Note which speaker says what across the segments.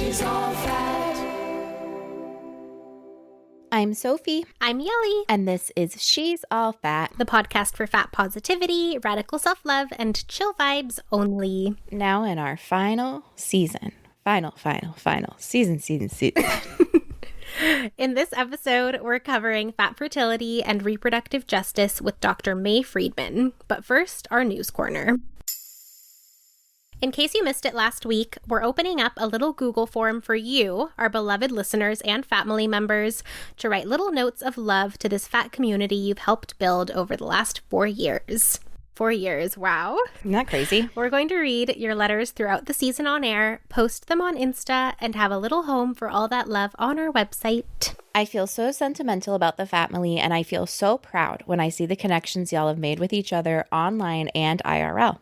Speaker 1: She's all fat.
Speaker 2: I'm Sophie.
Speaker 3: I'm Yelly.
Speaker 2: And this is She's All Fat,
Speaker 3: the podcast for fat positivity, radical self-love, and chill vibes only.
Speaker 2: Now in our final season. Final season.
Speaker 3: In this episode, we're covering fat fertility and reproductive justice with Dr. May Friedman. But first, our news corner. In case you missed it last week, we're opening up a little Google form for you, our beloved listeners and family members, to write little notes of love to this fat community you've helped build over the last 4 years. 4 years, wow.
Speaker 2: Isn't that crazy?
Speaker 3: We're going to read your letters throughout the season on air, post them on Insta, and have a little home for all that love on our website.
Speaker 2: I feel so sentimental about the family, and I feel so proud when I see the connections y'all have made with each other online and IRL.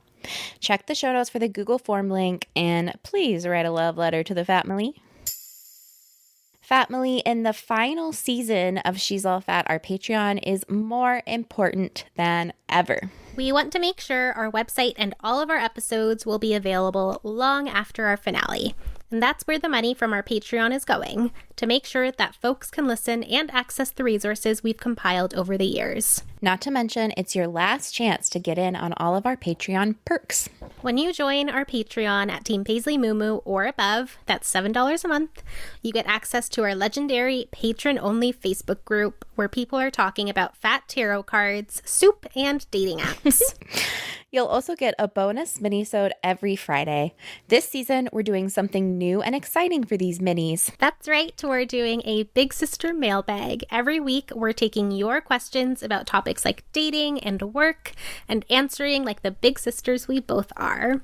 Speaker 2: Check the show notes for the Google form link, and please write a love letter to the family. Family, in the final season of She's All Fat, our Patreon is more important than ever.
Speaker 3: We want to make sure our website and all of our episodes will be available long after our finale. And that's where the money from our Patreon is going, to make sure that folks can listen and access the resources we've compiled over the years.
Speaker 2: Not to mention, it's your last chance to get in on all of our Patreon perks.
Speaker 3: When you join our Patreon at Team Paisley Moo or above, that's $7 a month, you get access to our legendary patron-only Facebook group where people are talking about fat tarot cards, soup, and dating apps.
Speaker 2: You'll also get a bonus mini-sode every Friday. This season, we're doing something new and exciting for these minis.
Speaker 3: That's right, we're doing a Big Sister mailbag. Every week, we're taking your questions about topics like dating and work and answering like the big sisters we both are.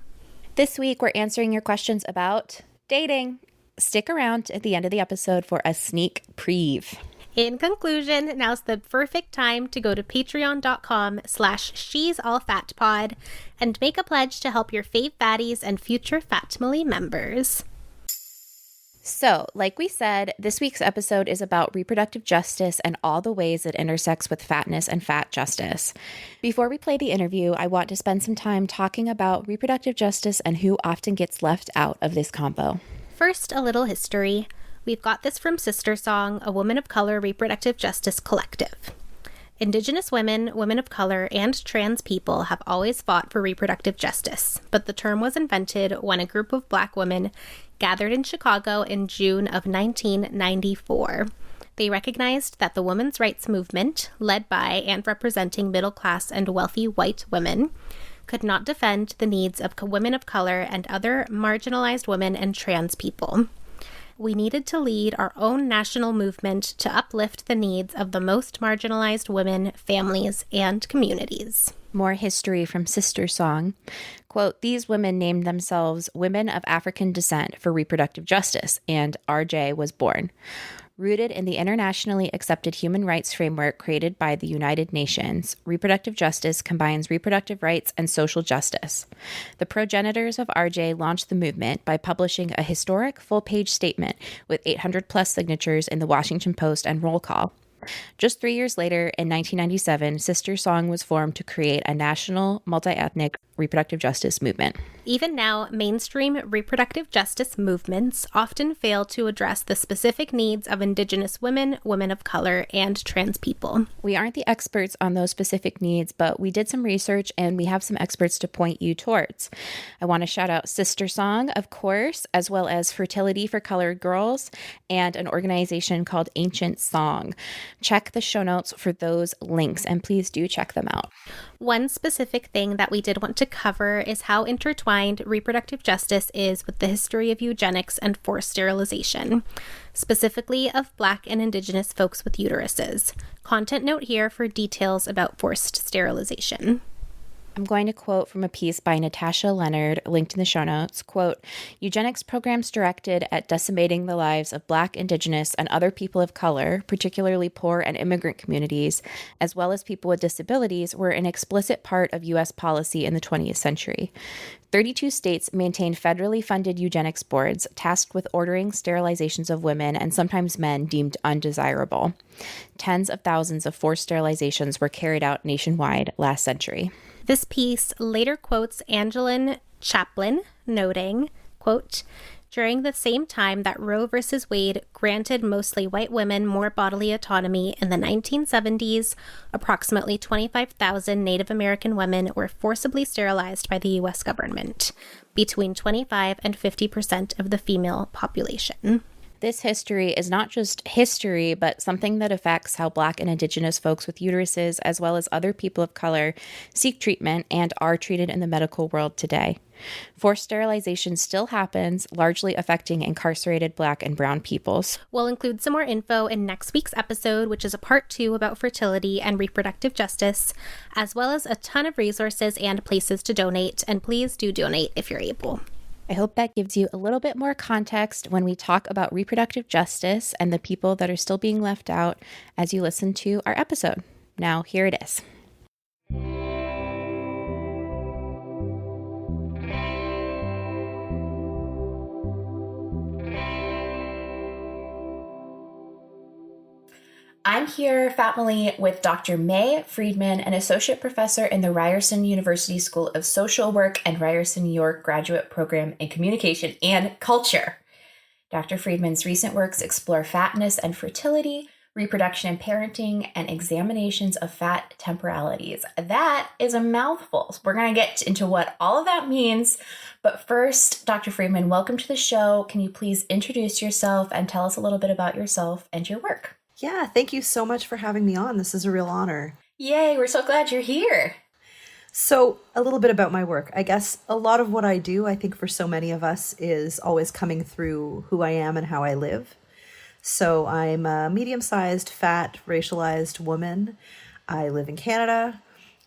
Speaker 2: This week, we're answering your questions about dating. Stick around at the end of the episode for a sneak preview.
Speaker 3: In conclusion, now's the perfect time to go to patreon.com/she'sallfatpod and make a pledge to help your fave fatties and future Fatmily members.
Speaker 2: So, like we said, this week's episode is about reproductive justice and all the ways it intersects with fatness and fat justice. Before we play the interview, I want to spend some time talking about reproductive justice and who often gets left out of this combo.
Speaker 3: First, a little history. We've got this from Sister Song, a woman of color reproductive justice collective. Indigenous women, women of color, and trans people have always fought for reproductive justice, but the term was invented when a group of Black women gathered in Chicago in June of 1994. They recognized that the women's rights movement, led by and representing middle-class and wealthy white women, could not defend the needs of women of color and other marginalized women and trans people. We needed to lead our own national movement to uplift the needs of the most marginalized women, families, and communities.
Speaker 2: More history from Sister Song. Quote, these women named themselves Women of African Descent for Reproductive Justice, and RJ was born. Rooted in the internationally accepted human rights framework created by the United Nations, reproductive justice combines reproductive rights and social justice. The progenitors of RJ launched the movement by publishing a historic full-page statement with 800-plus signatures in the Washington Post and Roll Call. Just 3 years later, in 1997, Sister Song was formed to create a national, multi-ethnic reproductive justice movement.
Speaker 3: Even now, mainstream reproductive justice movements often fail to address the specific needs of Indigenous women, women of color, and trans people.
Speaker 2: We aren't the experts on those specific needs, but we did some research and we have some experts to point you towards. I want to shout out Sister Song, of course, as well as Fertility for Colored Girls and an organization called Ancient Song. Check the show notes for those links, and please do check them out.
Speaker 3: One specific thing that we did want to cover is how intertwined reproductive justice is with the history of eugenics and forced sterilization, specifically of Black and Indigenous folks with uteruses. Content note here for details about forced sterilization.
Speaker 2: I'm going to quote from a piece by Natasha Leonard, linked in the show notes. Quote, eugenics programs directed at decimating the lives of Black, Indigenous, and other people of color, particularly poor and immigrant communities, as well as people with disabilities, were an explicit part of U.S. policy in the 20th century. 32 states maintained federally funded eugenics boards tasked with ordering sterilizations of women and sometimes men deemed undesirable. Tens of thousands of forced sterilizations were carried out nationwide last century.
Speaker 3: This piece later quotes Angeline Chaplin, noting, quote, During the same time that Roe v. Wade granted mostly white women more bodily autonomy in the 1970s, approximately 25,000 Native American women were forcibly sterilized by the U.S. government, between 25 and 50% of the female population.
Speaker 2: This history is not just history, but something that affects how Black and Indigenous folks with uteruses, as well as other people of color, seek treatment and are treated in the medical world today. Forced sterilization still happens, largely affecting incarcerated Black and brown peoples.
Speaker 3: We'll include some more info in next week's episode, which is a part 2 about fertility and reproductive justice, as well as a ton of resources and places to donate, and please do donate if you're able.
Speaker 2: I hope that gives you a little bit more context when we talk about reproductive justice and the people that are still being left out as you listen to our episode. Now, here it is. I'm here, family, with Dr. May Friedman, an associate professor in the Ryerson University School of Social Work and Ryerson New York Graduate Program in Communication and Culture. Dr. Friedman's recent works explore fatness and fertility, reproduction and parenting, and examinations of fat temporalities. That is a mouthful. We're going to get into what all of that means. But first, Dr. Friedman, welcome to the show. Can you please introduce yourself and tell us a little bit about yourself and your work?
Speaker 1: Yeah, thank you so much for having me on. This is a real honor.
Speaker 2: Yay, we're so glad you're here.
Speaker 1: So, a little bit about my work. I guess a lot of what I do, I think for so many of us, is always coming through who I am and how I live. So, I'm a medium-sized, fat, racialized woman. I live in Canada,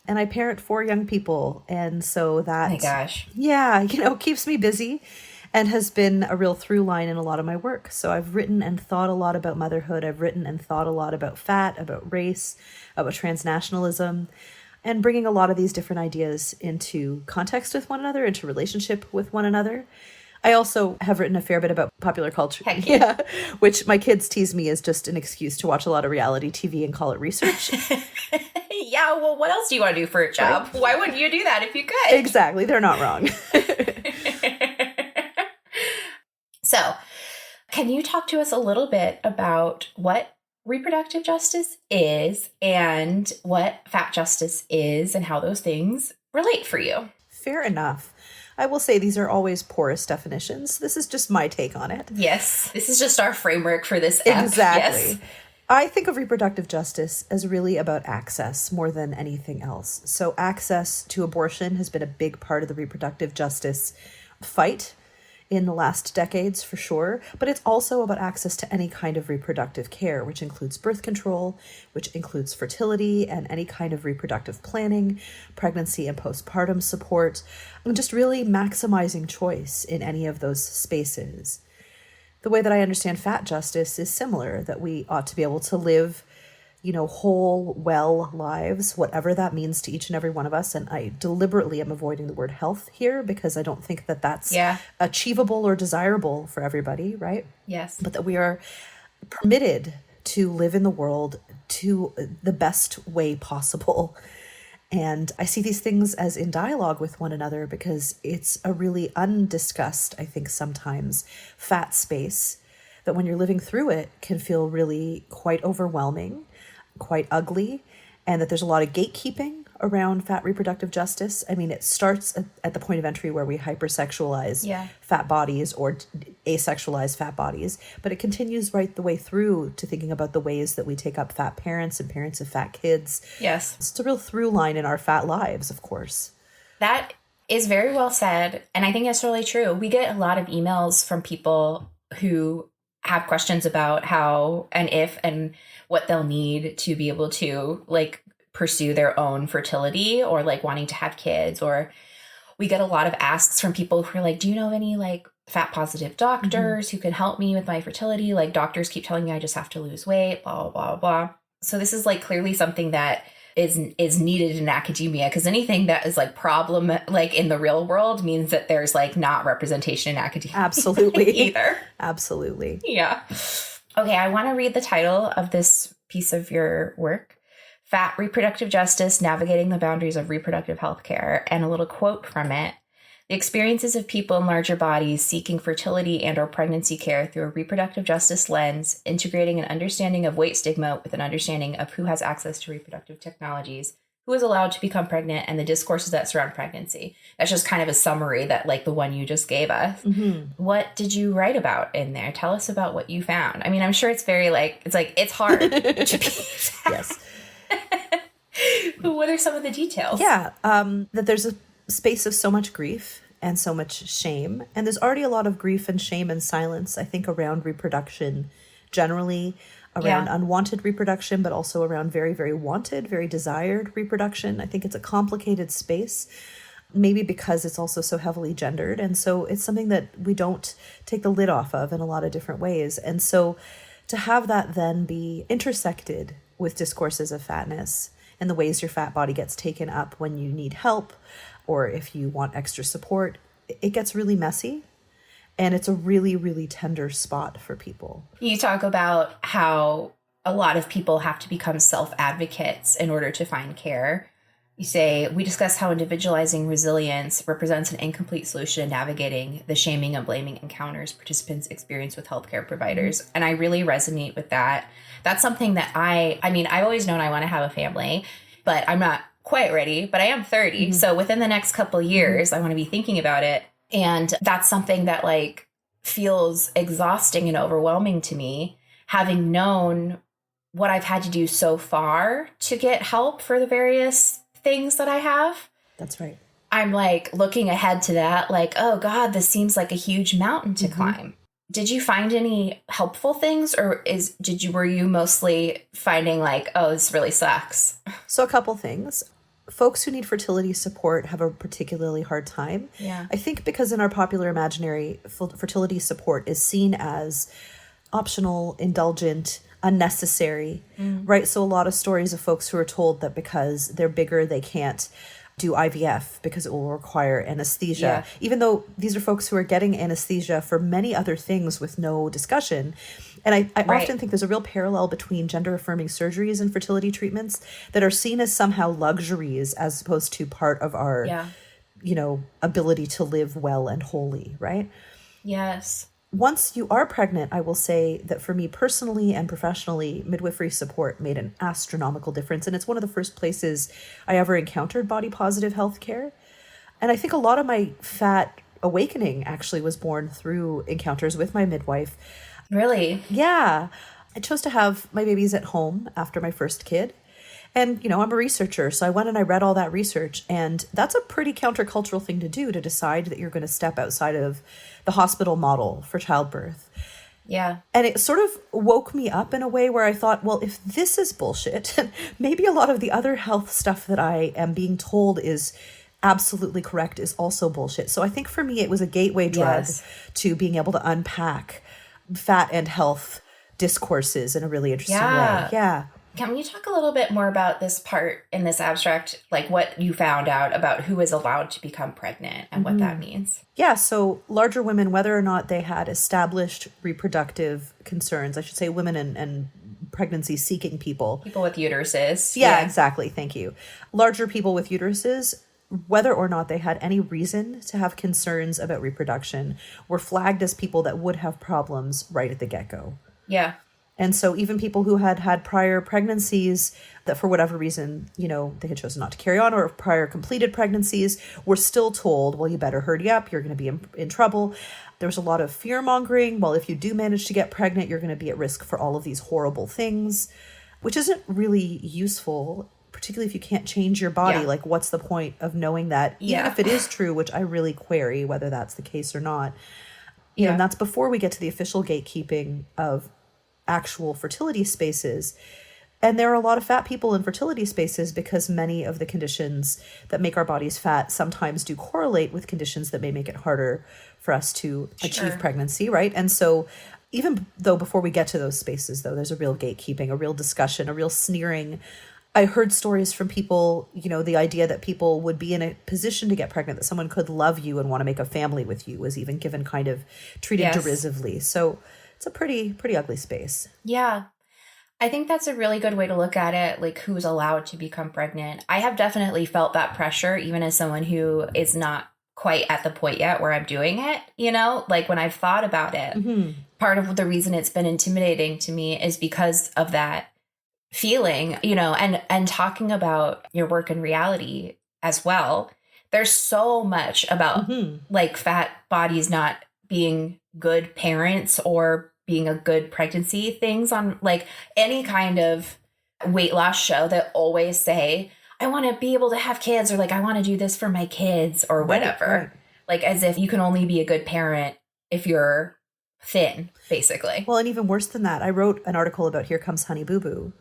Speaker 1: and I parent 4 young people. And so that,
Speaker 2: oh my gosh.
Speaker 1: Yeah, keeps me busy and has been a real through line in a lot of my work. So I've written and thought a lot about motherhood. I've written and thought a lot about fat, about race, about transnationalism, and bringing a lot of these different ideas into context with one another, into relationship with one another. I also have written a fair bit about popular culture,
Speaker 2: Heck yeah.
Speaker 1: Which my kids tease me is just an excuse to watch a lot of reality TV and call it research.
Speaker 2: Yeah, well, what else do you want to do for a job? Right? Why wouldn't you do that if you could?
Speaker 1: Exactly. They're not wrong.
Speaker 2: So, can you talk to us a little bit about what reproductive justice is and what fat justice is and how those things relate for you?
Speaker 1: Fair enough. I will say these are always porous definitions. This is just my take on it.
Speaker 2: Yes. This is just our framework for this
Speaker 1: Exactly.
Speaker 2: Yes.
Speaker 1: I think of reproductive justice as really about access more than anything else. So access to abortion has been a big part of the reproductive justice fight in the last decades, for sure, but it's also about access to any kind of reproductive care, which includes birth control, which includes fertility and any kind of reproductive planning, pregnancy and postpartum support, and just really maximizing choice in any of those spaces. The way that I understand fat justice is similar, that we ought to be able to live whole, well lives, whatever that means to each and every one of us. And I deliberately am avoiding the word health here because I don't think that that's achievable or desirable for everybody, right?
Speaker 2: Yes.
Speaker 1: But that we are permitted to live in the world to the best way possible. And I see these things as in dialogue with one another because it's a really undiscussed, I think sometimes, fat space that when you're living through it can feel really quite overwhelming, quite ugly, and that there's a lot of gatekeeping around fat reproductive justice. I mean, it starts at the point of entry where we hypersexualize fat bodies or asexualize fat bodies, but it continues right the way through to thinking about the ways that we take up fat parents and parents of fat kids.
Speaker 2: Yes.
Speaker 1: It's a real through line in our fat lives, of course.
Speaker 2: That is very well said, and I think that's really true. We get a lot of emails from people who have questions about how and if and what they'll need to be able to pursue their own fertility or wanting to have kids. Or we get a lot of asks from people who are like, do you know of any fat positive doctors who can help me with my fertility? Doctors keep telling me I just have to lose weight, blah, blah, blah, blah. So this is clearly something that is needed in academia, because anything that is problem in the real world means that there's not representation in academia.
Speaker 1: Absolutely.
Speaker 2: Either.
Speaker 1: Absolutely.
Speaker 2: Yeah. Okay, I want to read the title of this piece of your work, Fat Reproductive Justice, Navigating the Boundaries of Reproductive Health Care, and a little quote from it The experiences of people in larger bodies seeking fertility and or pregnancy care through a reproductive justice lens, integrating an understanding of weight stigma with an understanding of who has access to reproductive technologies, who is allowed to become pregnant, and the discourses that surround pregnancy. That's just kind of a summary that like the one you just gave us.
Speaker 1: Mm-hmm.
Speaker 2: What did you write about in there? Tell us about what you found. I mean, I'm sure it's very it's hard to be
Speaker 1: Yes.
Speaker 2: But what are some of the details?
Speaker 1: Yeah, that there's a space of so much grief and so much shame. And there's already a lot of grief and shame and silence, I think, around reproduction generally, around unwanted reproduction, but also around very, very wanted, very desired reproduction. I think it's a complicated space, maybe because it's also so heavily gendered. And so it's something that we don't take the lid off of in a lot of different ways. And so to have that then be intersected with discourses of fatness and the ways your fat body gets taken up when you need help or if you want extra support, it gets really messy. And it's a really, really tender spot for people.
Speaker 2: You talk about how a lot of people have to become self-advocates in order to find care. You say, we discuss how individualizing resilience represents an incomplete solution in navigating the shaming and blaming encounters participants experience with healthcare providers. Mm-hmm. And I really resonate with that. That's something that I've always known I want to have a family, but I'm not quite ready, but I am 30. Mm-hmm. So within the next couple of years, I want to be thinking about it. And that's something that like feels exhausting and overwhelming to me, having known what I've had to do so far to get help for the various things that I have.
Speaker 1: That's right.
Speaker 2: I'm like looking ahead to that, like, oh God, this seems like a huge mountain to climb. Did you find any helpful things, or were you mostly finding like, oh, this really sucks?
Speaker 1: So a couple things. Folks who need fertility support have a particularly hard time.
Speaker 2: Yeah.
Speaker 1: I think because in our popular imaginary, fertility support is seen as optional, indulgent, unnecessary, right? So a lot of stories of folks who are told that because they're bigger, they can't do IVF because it will require anesthesia, even though these are folks who are getting anesthesia for many other things with no discussion. And I often think there's a real parallel between gender-affirming surgeries and fertility treatments that are seen as somehow luxuries as opposed to part of our, ability to live well and wholly, right?
Speaker 2: Yes.
Speaker 1: Once you are pregnant, I will say that for me personally and professionally, midwifery support made an astronomical difference. And it's one of the first places I ever encountered body positive healthcare. And I think a lot of my fat awakening actually was born through encounters with my midwife.
Speaker 2: Really?
Speaker 1: Yeah. I chose to have my babies at home after my first kid. And, I'm a researcher, so I went and I read all that research, and that's a pretty countercultural thing to do, to decide that you're going to step outside of the hospital model for childbirth.
Speaker 2: Yeah.
Speaker 1: And it sort of woke me up in a way where I thought, well, if this is bullshit, maybe a lot of the other health stuff that I am being told is absolutely correct is also bullshit. So I think for me, it was a gateway drug to being able to unpack fat and health discourses in a really interesting way. Yeah.
Speaker 2: Can you talk a little bit more about this part in this abstract, like what you found out about who is allowed to become pregnant and what that means?
Speaker 1: Yeah, so larger women, whether or not they had established reproductive concerns, I should say women and pregnancy-seeking people.
Speaker 2: People with uteruses.
Speaker 1: Yeah, exactly. Thank you. Larger people with uteruses, whether or not they had any reason to have concerns about reproduction, were flagged as people that would have problems right at the get-go.
Speaker 2: Yeah.
Speaker 1: And so even people who had had prior pregnancies that for whatever reason, they had chosen not to carry on, or prior completed pregnancies, were still told, well, you better hurry up. You're going to be in trouble. There was a lot of fear mongering. Well, if you do manage to get pregnant, you're going to be at risk for all of these horrible things, which isn't really useful, particularly if you can't change your body.
Speaker 2: Yeah.
Speaker 1: Like, what's the point of knowing that? Even if it is true, which I really query whether that's the case or not. And that's before we get to the official gatekeeping of actual fertility spaces. And there are a lot of fat people in fertility spaces because many of the conditions that make our bodies fat sometimes do correlate with conditions that may make it harder for us to achieve pregnancy, right? And so even though before we get to those spaces, though, there's a real gatekeeping, a real discussion, a real sneering. I heard stories from people, the idea that people would be in a position to get pregnant, that someone could love you and want to make a family with you, was even given kind of treated derisively. So it's a pretty ugly space.
Speaker 2: Yeah. I think that's a really good way to look at it, like who's allowed to become pregnant. I have definitely felt that pressure, even as someone who is not quite at the point yet where I'm doing it, you know, like when I've thought about it, part of the reason it's been intimidating to me is because of that feeling, you know, and talking about your work in reality as well. There's so much about like fat bodies not being good parents or being a good pregnancy things on like any kind of weight loss show that always say, I want to be able to have kids, or like, I want to do this for my kids or whatever. Right. Like as if you can only be a good parent if you're thin, basically.
Speaker 1: Well, and even worse than that, I wrote an article about Here Comes Honey Boo Boo,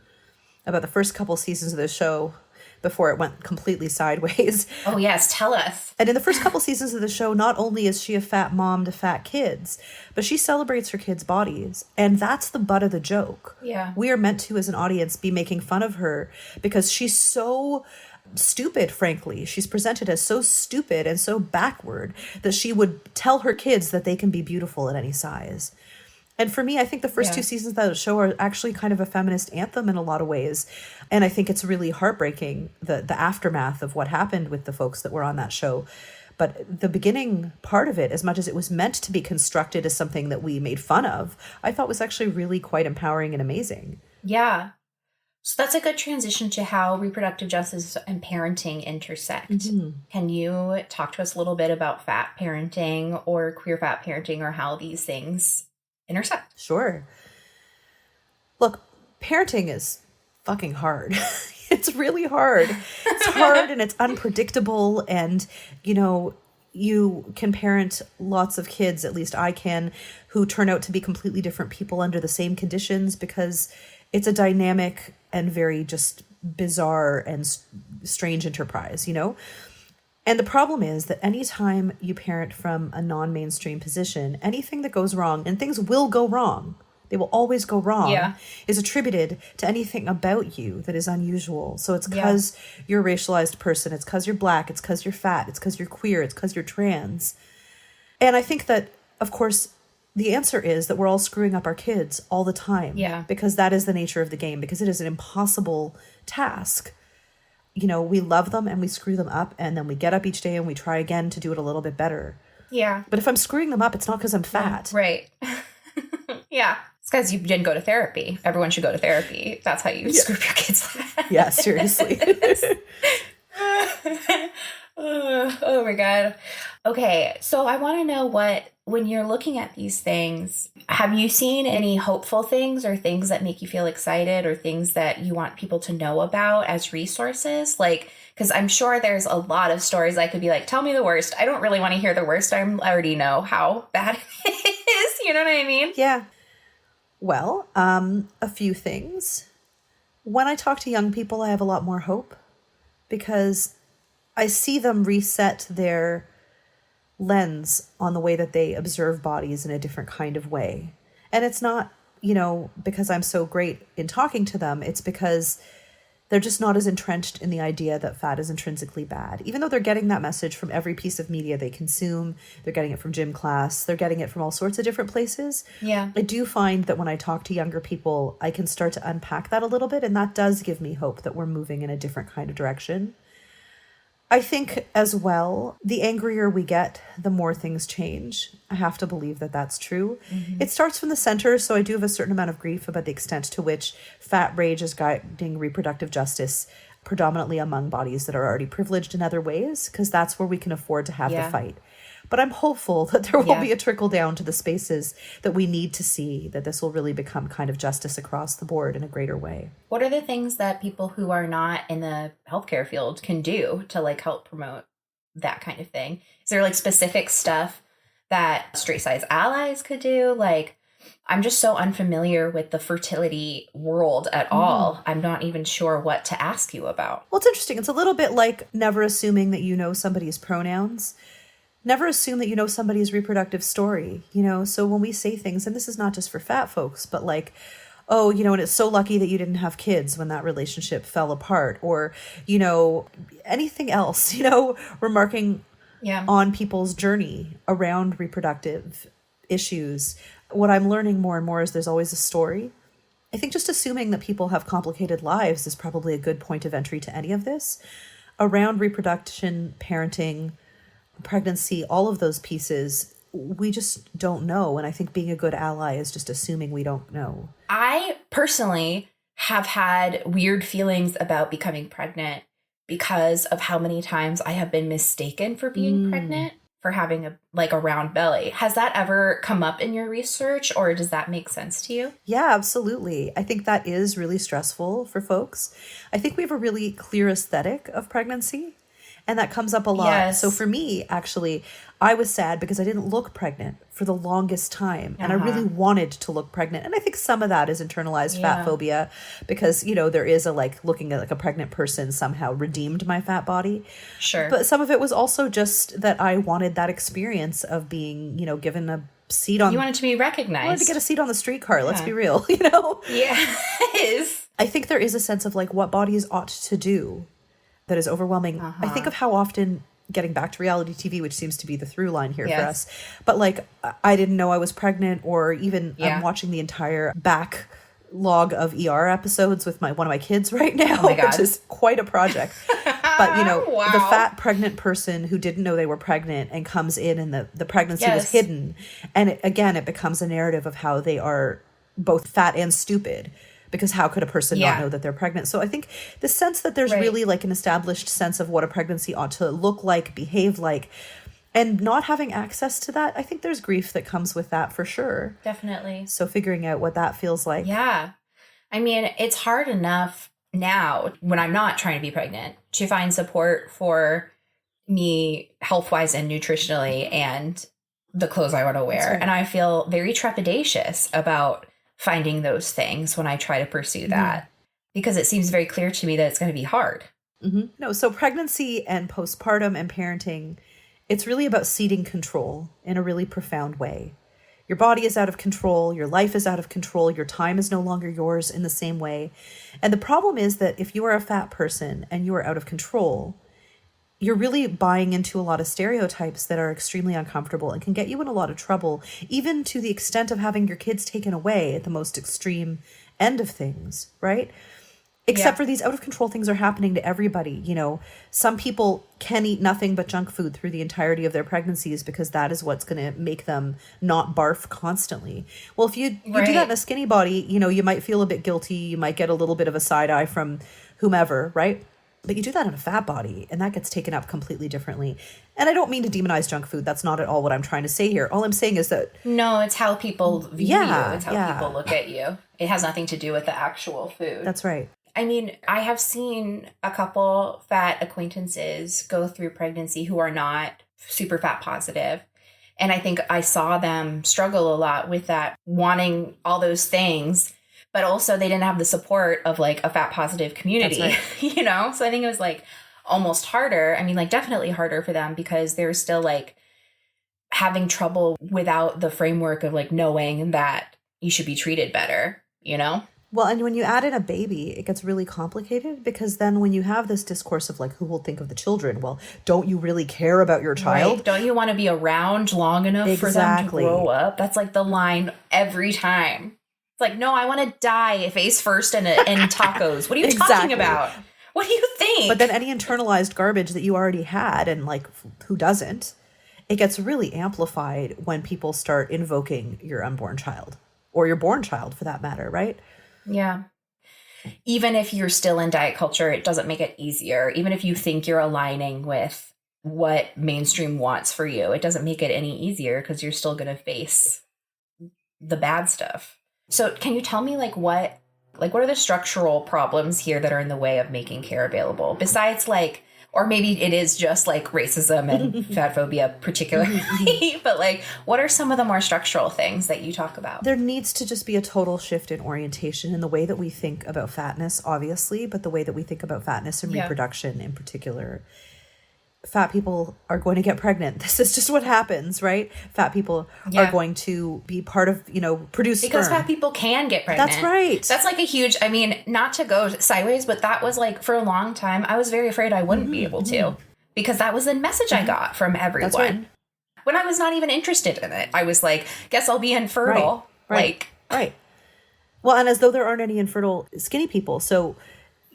Speaker 1: about the first couple seasons of the show before it went completely sideways.
Speaker 2: Oh, yes. Tell us.
Speaker 1: And in the first couple seasons of the show, not only is she a fat mom to fat kids, but she celebrates her kids' bodies. And that's the butt of the joke.
Speaker 2: Yeah.
Speaker 1: We are meant to, as an audience, be making fun of her because she's so stupid, frankly. She's presented as so stupid and so backward that she would tell her kids that they can be beautiful at any size. And for me, I think the first two seasons of the show are actually kind of a feminist anthem in a lot of ways. And I think it's really heartbreaking, the aftermath of what happened with the folks that were on that show. But the beginning part of it, as much as it was meant to be constructed as something that we made fun of, I thought was actually really quite empowering and amazing.
Speaker 2: Yeah. So that's a good transition to how reproductive justice and parenting intersect. Can you talk to us a little bit about fat parenting or queer fat parenting, or how these things intersect?
Speaker 1: Sure. Look, parenting is fucking hard. It's really hard. It's hard and it's unpredictable. And, you know, you can parent lots of kids, at least I can, who turn out to be completely different people under the same conditions, because it's a dynamic and very just bizarre and strange enterprise, you know? And the problem is that anytime you parent from a non-mainstream position, anything that goes wrong, and things will go wrong, they will always go wrong, is attributed to anything about you that is unusual. So it's because you're a racialized person, it's because you're Black, it's because you're fat, it's because you're queer, it's because you're trans. And I think that, of course, the answer is that we're all screwing up our kids all the time.
Speaker 2: Yeah.
Speaker 1: Because that is the nature of the game, because it is an impossible task. You know, we love them and we screw them up, and then we get up each day and we try again to do it a little bit better.
Speaker 2: Yeah.
Speaker 1: But if I'm screwing them up, it's not because I'm fat.
Speaker 2: Right. Yeah. It's because you didn't go to therapy. Everyone should go to therapy. That's how you screw up your kids' lives.
Speaker 1: Yeah, seriously.
Speaker 2: Oh my God. Okay. So I want to know when you're looking at these things, have you seen any hopeful things or things that make you feel excited or things that you want people to know about as resources? Like, because I'm sure there's a lot of stories I could be like, tell me the worst. I don't really want to hear the worst. I already know how bad it is. You know what I mean?
Speaker 1: Yeah. Well, a few things. When I talk to young people, I have a lot more hope because I see them reset their lens on the way that they observe bodies in a different kind of way. And it's not, you know, because I'm so great in talking to them. It's because they're just not as entrenched in the idea that fat is intrinsically bad. Even though they're getting that message from every piece of media they consume, they're getting it from gym class, they're getting it from all sorts of different places.
Speaker 2: Yeah.
Speaker 1: I do find that when I talk to younger people, I can start to unpack that a little bit. And that does give me hope that we're moving in a different kind of direction. I think as well, the angrier we get, the more things change. I have to believe that that's true. Mm-hmm. It starts from the center, so I do have a certain amount of grief about the extent to which fat rage is guiding reproductive justice, predominantly among bodies that are already privileged in other ways, because that's where we can afford to have the fight. But I'm hopeful that there will be a trickle down to the spaces that we need to see, that this will really become kind of justice across the board in a greater way.
Speaker 2: What are the things that people who are not in the healthcare field can do to like help promote that kind of thing? Is there like specific stuff that straight size allies could do? Like, I'm just so unfamiliar with the fertility world at all. I'm not even sure what to ask you about.
Speaker 1: Well, it's interesting. It's a little bit like never assuming that you know somebody's pronouns. Never assume that you know somebody's reproductive story, you know? So when we say things, and this is not just for fat folks, but like, oh, you know, and it's so lucky that you didn't have kids when that relationship fell apart, or, you know, anything else, you know, remarking on people's journey around reproductive issues. What I'm learning more and more is there's always a story. I think just assuming that people have complicated lives is probably a good point of entry to any of this. Around reproduction, parenting, pregnancy, all of those pieces, we just don't know. And I think being a good ally is just assuming we don't know.
Speaker 2: I personally have had weird feelings about becoming pregnant because of how many times I have been mistaken for being pregnant, for having a round belly. Has that ever come up in your research, or does that make sense to you?
Speaker 1: Yeah, absolutely. I think that is really stressful for folks. I think we have a really clear aesthetic of pregnancy, and that comes up a lot.
Speaker 2: Yes.
Speaker 1: So for me, actually, I was sad because I didn't look pregnant for the longest time. And I really wanted to look pregnant. And I think some of that is internalized fat phobia because, there is looking at a pregnant person somehow redeemed my fat body.
Speaker 2: Sure.
Speaker 1: But some of it was also just that I wanted that experience of being, given a seat on...
Speaker 2: You wanted to be recognized.
Speaker 1: I wanted to get a seat on the streetcar. Let's be real,
Speaker 2: Yeah, it is.
Speaker 1: I think there is a sense of what bodies ought to do that is overwhelming. I think of how often, getting back to reality TV, which seems to be the through line here for us, but I didn't know I was pregnant, or even I'm watching the entire backlog of ER episodes with one of my kids right now, which is quite a project. But the fat pregnant person who didn't know they were pregnant and comes in and the pregnancy was hidden. And it becomes a narrative of how they are both fat and stupid. Because how could a person not know that they're pregnant? So I think the sense that there's really an established sense of what a pregnancy ought to look like, behave like, and not having access to that, I think there's grief that comes with that for sure.
Speaker 2: Definitely.
Speaker 1: So figuring out what that feels like.
Speaker 2: Yeah. I mean, it's hard enough now when I'm not trying to be pregnant to find support for me health-wise and nutritionally and the clothes I want to wear. Right. And I feel very trepidatious about finding those things when I try to pursue that, because it seems very clear to me that it's going to be hard.
Speaker 1: No, so pregnancy and postpartum and parenting, it's really about ceding control in a really profound way. Your body is out of control. Your life is out of control. Your time is no longer yours in the same way. And the problem is that if you are a fat person and you are out of control, you're really buying into a lot of stereotypes that are extremely uncomfortable and can get you in a lot of trouble, even to the extent of having your kids taken away at the most extreme end of things, right? Except for these out of control things are happening to everybody. Some people can eat nothing but junk food through the entirety of their pregnancies because that is what's going to make them not barf constantly. Well, if you do that in a skinny body, you might feel a bit guilty. You might get a little bit of a side eye from whomever, right? But you do that in a fat body, and that gets taken up completely differently. And I don't mean to demonize junk food. That's not at all what I'm trying to say here. All I'm saying is that...
Speaker 2: No, it's how people view you. It's how people look at you. It has nothing to do with the actual food.
Speaker 1: That's right.
Speaker 2: I mean, I have seen a couple fat acquaintances go through pregnancy who are not super fat positive. And I think I saw them struggle a lot with that, wanting all those things, but also they didn't have the support of a fat positive community, right. So I think it was almost harder. I mean, definitely harder for them because they're still having trouble without the framework of knowing that you should be treated better,
Speaker 1: Well, and when you add in a baby, it gets really complicated because then when you have this discourse of who will think of the children, well, don't you really care about your child?
Speaker 2: Right. Don't you want to be around long enough for them to grow up? That's the line every time. It's no, I want to die face first in tacos. What are you talking about? What do you think?
Speaker 1: But then any internalized garbage that you already had, and who doesn't, it gets really amplified when people start invoking your unborn child or your born child for that matter, right?
Speaker 2: Yeah. Even if you're still in diet culture, it doesn't make it easier. Even if you think you're aligning with what mainstream wants for you, it doesn't make it any easier because you're still going to face the bad stuff. So can you tell me what are the structural problems here that are in the way of making care available besides or maybe it is just racism and fat phobia particularly, but what are some of the more structural things that you talk about?
Speaker 1: There needs to just be a total shift in orientation in the way that we think about fatness, obviously, but the way that we think about fatness and reproduction in particular. Fat people are going to get pregnant. This is just what happens, right? Fat people are going to be part of, produce
Speaker 2: because
Speaker 1: sperm.
Speaker 2: Fat people can get pregnant.
Speaker 1: That's right.
Speaker 2: That's a huge, not to go sideways, but that was for a long time, I was very afraid I wouldn't be able to because that was the message I got from everyone. That's right. When I was not even interested in it. I was guess I'll be infertile.
Speaker 1: Right. Well, and as though there aren't any infertile skinny people. So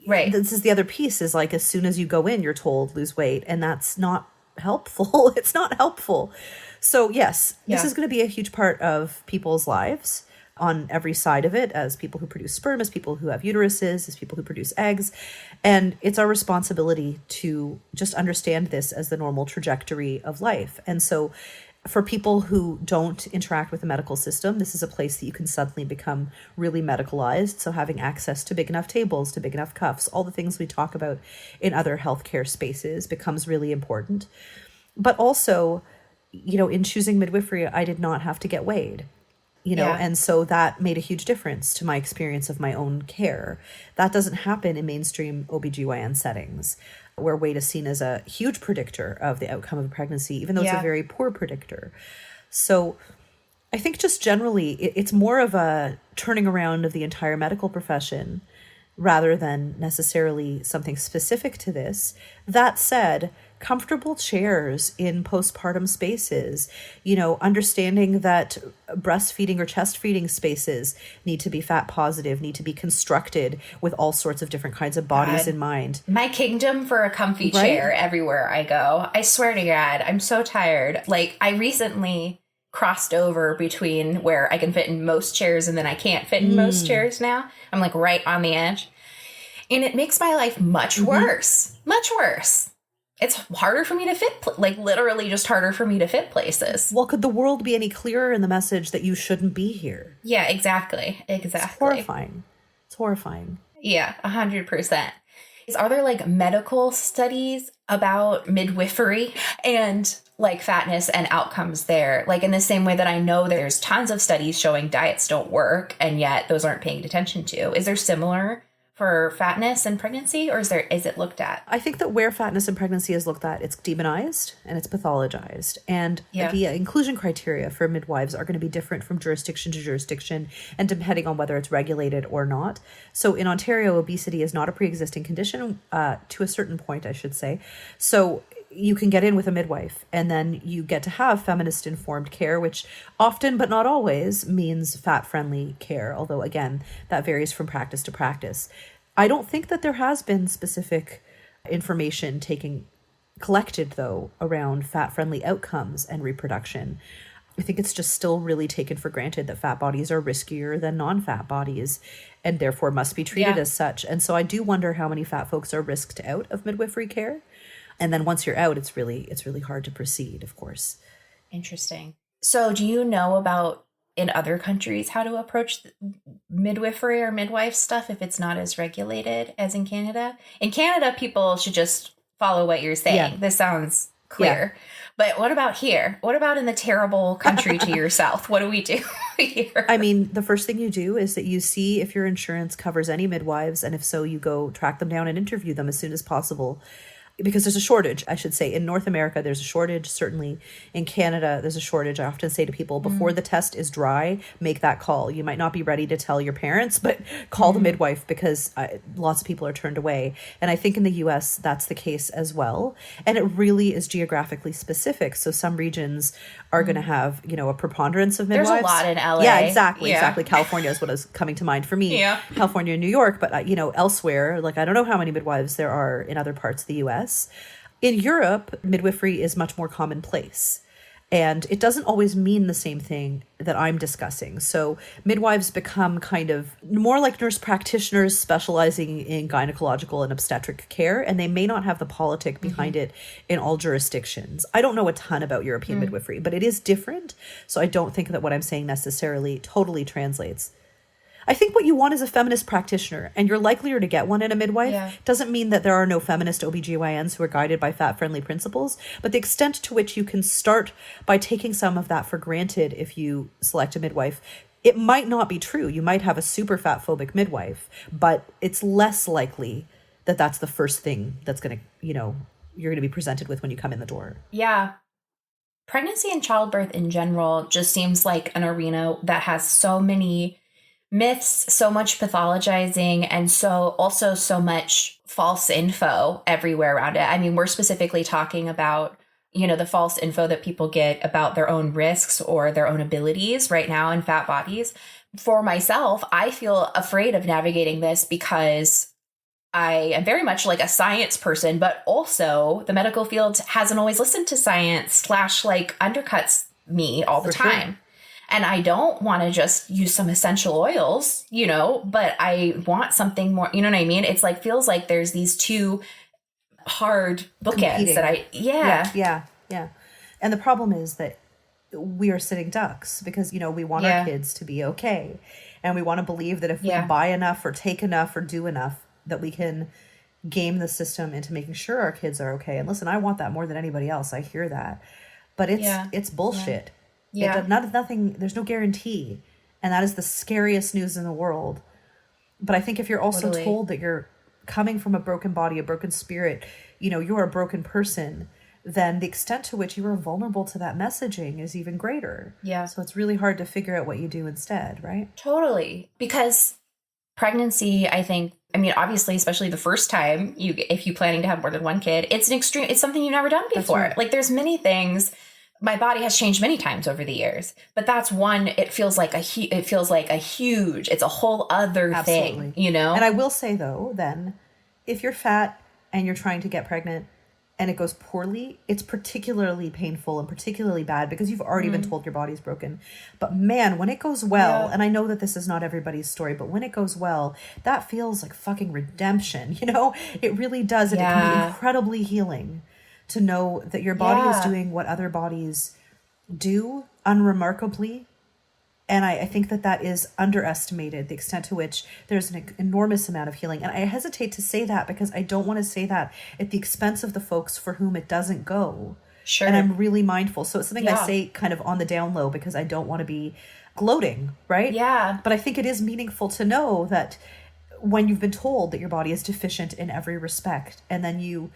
Speaker 1: this is the other piece is as soon as you go in, you're told lose weight. And that's not helpful. It's not helpful. So yes, this is going to be a huge part of people's lives on every side of it, as people who produce sperm, as people who have uteruses, as people who produce eggs. And it's our responsibility to just understand this as the normal trajectory of life. And so for people who don't interact with the medical system, this is a place that you can suddenly become really medicalized. So having access to big enough tables, to big enough cuffs, all the things we talk about in other healthcare spaces becomes really important. But also, in choosing midwifery, I did not have to get weighed. And so that made a huge difference to my experience of my own care. That doesn't happen in mainstream OBGYN settings, where weight is seen as a huge predictor of the outcome of a pregnancy, even though it's a very poor predictor. So I think just generally, it's more of a turning around of the entire medical profession rather than necessarily something specific to this. That said, comfortable chairs in postpartum spaces, understanding that breastfeeding or chest feeding spaces need to be fat positive, need to be constructed with all sorts of different kinds of bodies in mind.
Speaker 2: My kingdom for a comfy chair everywhere I go. I swear to God, I'm so tired. Like, I recently crossed over between where I can fit in most chairs and then I can't fit in most chairs now. I'm like right on the edge. And it makes my life much worse. Much worse. It's harder for me to fit, literally just harder for me to fit places.
Speaker 1: Well, could the world be any clearer in the message that you shouldn't be here?
Speaker 2: Yeah, exactly.
Speaker 1: It's horrifying.
Speaker 2: Yeah, 100%. Are there medical studies about midwifery and fatness and outcomes there? In the same way that I know there's tons of studies showing diets don't work and yet those aren't paying attention to. Is there similar for fatness and pregnancy, or is it looked at?
Speaker 1: I think that where fatness and pregnancy is looked at, it's demonized and it's pathologized. And the inclusion criteria for midwives are going to be different from jurisdiction to jurisdiction and depending on whether it's regulated or not. So in Ontario, obesity is not a pre-existing condition to a certain point, I should say. So you can get in with a midwife and then you get to have feminist informed care, which often, but not always, means fat friendly care. Although again, that varies from practice to practice. I don't think that there has been specific information collected though around fat friendly outcomes and reproduction. I think it's just still really taken for granted that fat bodies are riskier than non-fat bodies and therefore must be treated as such. And so I do wonder how many fat folks are risked out of midwifery care. And then once you're out, it's really hard to proceed, of course.
Speaker 2: Interesting. So do you know about in other countries how to approach midwifery or midwife stuff if it's not as regulated as in Canada? In Canada, people should just follow what you're saying. Yeah. This sounds clear. Yeah. But what about here? What about in the terrible country to your south? What do we do here?
Speaker 1: I mean, the first thing you do is that you see if your insurance covers any midwives. And if so, you go track them down and interview them as soon as possible. Because there's a shortage, I should say. In North America, there's a shortage. Certainly in Canada, there's a shortage. I often say to people, before the test is dry, make that call. You might not be ready to tell your parents, but call the midwife because lots of people are turned away. And I think in the US, that's the case as well. And it really is geographically specific. So some regions are going to have, a preponderance of midwives.
Speaker 2: There's a lot in LA.
Speaker 1: Yeah, exactly. California is what is coming to mind for me. Yeah. California and New York. But, elsewhere, I don't know how many midwives there are in other parts of the US. In Europe, midwifery is much more commonplace. And it doesn't always mean the same thing that I'm discussing. So midwives become kind of more like nurse practitioners specializing in gynecological and obstetric care, and they may not have the politic behind it in all jurisdictions. I don't know a ton about European midwifery, but it is different. So I don't think that what I'm saying necessarily totally translates. I think what you want is a feminist practitioner, and you're likelier to get one in a midwife. Yeah. Doesn't mean that there are no feminist OBGYNs who are guided by fat-friendly principles, but the extent to which you can start by taking some of that for granted if you select a midwife, it might not be true. You might have a super fat-phobic midwife, but it's less likely that that's the first thing that's going to, you're going to be presented with when you come in the door.
Speaker 2: Yeah. Pregnancy and childbirth in general just seems like an arena that has so many myths, so much pathologizing, and so much false info everywhere around it. I mean, we're specifically talking about, the false info that people get about their own risks or their own abilities right now in fat bodies. For myself, I feel afraid of navigating this because I am very much like a science person, but also the medical field hasn't always listened to science / like undercuts me all the time. Sure. And I don't want to just use some essential oils, you know, but I want something more, you know what I mean? It's like, feels like there's these two hard bookends that
Speaker 1: Yeah. And the problem is that we are sitting ducks because, you know, we want our kids to be okay. And we want to believe that if we buy enough or take enough or do enough, that we can game the system into making sure our kids are okay. And listen, I want that more than anybody else. I hear that. But it's bullshit. Yeah. Nothing, there's no guarantee. And that is the scariest news in the world. But I think if you're also told that you're coming from a broken body, a broken spirit, you know, you're a broken person, then the extent to which you are vulnerable to that messaging is even greater. Yeah. So it's really hard to figure out what you do instead, right?
Speaker 2: Totally. Because pregnancy, I think, I mean, obviously, especially the first time, if you're planning to have more than one kid, it's something you've never done before. Right. Like there's many things. My body has changed many times over the years, but that's one. It feels like it's a whole other thing, you know?
Speaker 1: And I will say though, then if you're fat and you're trying to get pregnant and it goes poorly, it's particularly painful and particularly bad because you've already been told your body's broken. But man, when it goes well, and I know that this is not everybody's story, but when it goes well, that feels like fucking redemption, you know? It really does. And it can be incredibly healing to know that your body is doing what other bodies do unremarkably. And I think that is underestimated, the extent to which there's an enormous amount of healing. And I hesitate to say that because I don't want to say that at the expense of the folks for whom it doesn't go. Sure. And I'm really mindful. So it's something I say kind of on the down low because I don't want to be gloating, right? Yeah. But I think it is meaningful to know that when you've been told that your body is deficient in every respect, and then you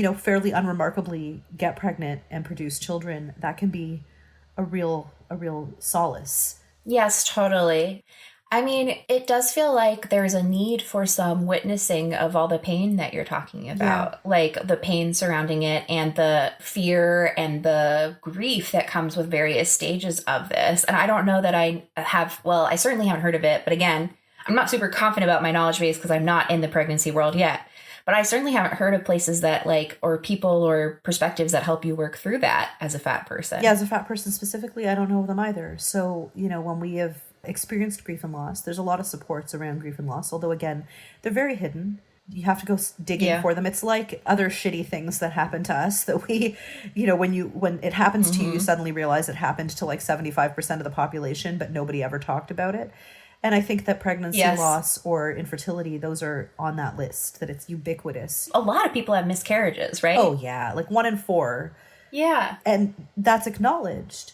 Speaker 1: know, fairly unremarkably get pregnant and produce children, that can be a real solace.
Speaker 2: Yes, totally. I mean, it does feel like there's a need for some witnessing of all the pain that you're talking about, like the pain surrounding it and the fear and the grief that comes with various stages of this. And I don't know that I certainly haven't heard of it. But again, I'm not super confident about my knowledge base because I'm not in the pregnancy world yet. But I certainly haven't heard of places that or people or perspectives that help you work through that as a fat person.
Speaker 1: Yeah, as a fat person specifically, I don't know them either. So, you know, when we have experienced grief and loss, there's a lot of supports around grief and loss, although again, they're very hidden. You have to go digging for them. It's like other shitty things that happen to us that we, you know, when it happens to you, you suddenly realize it happened to like 75% of the population, but nobody ever talked about it. And I think that pregnancy loss or infertility, those are on that list, that it's ubiquitous.
Speaker 2: A lot of people have miscarriages, right?
Speaker 1: Oh, yeah. Like 1 in 4. Yeah. And that's acknowledged.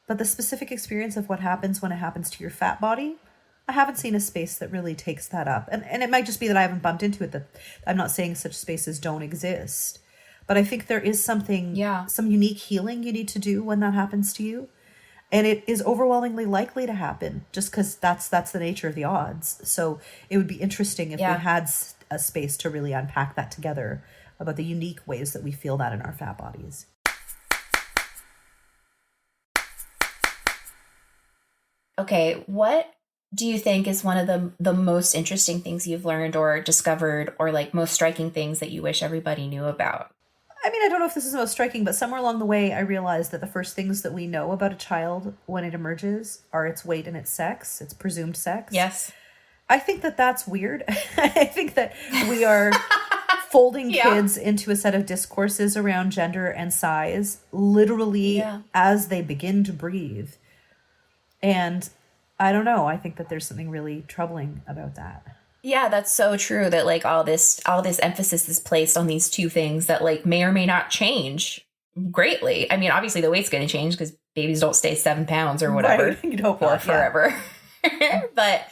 Speaker 1: But the specific experience of what happens when it happens to your fat body, I haven't seen a space that really takes that up. And it might just be that I haven't bumped into it, that I'm not saying such spaces don't exist. But I think there is some unique healing you need to do when that happens to you. And it is overwhelmingly likely to happen just because that's the nature of the odds. So it would be interesting if we had a space to really unpack that together about the unique ways that we feel that in our fat bodies.
Speaker 2: Okay, what do you think is one of the most interesting things you've learned or discovered, or like most striking things that you wish everybody knew about?
Speaker 1: I mean, I don't know if this is the most striking, but somewhere along the way, I realized that the first things that we know about a child when it emerges are its weight and its sex, its presumed sex. Yes. I think that that's weird. I think that we are folding kids into a set of discourses around gender and size, literally as they begin to breathe. And I don't know. I think that there's something really troubling about that.
Speaker 2: Yeah, that's so true, that like all this emphasis is placed on these two things that like may or may not change greatly. I mean, obviously the weight's going to change because babies don't stay 7 pounds or whatever.
Speaker 1: Right. You'd hope not,
Speaker 2: forever. But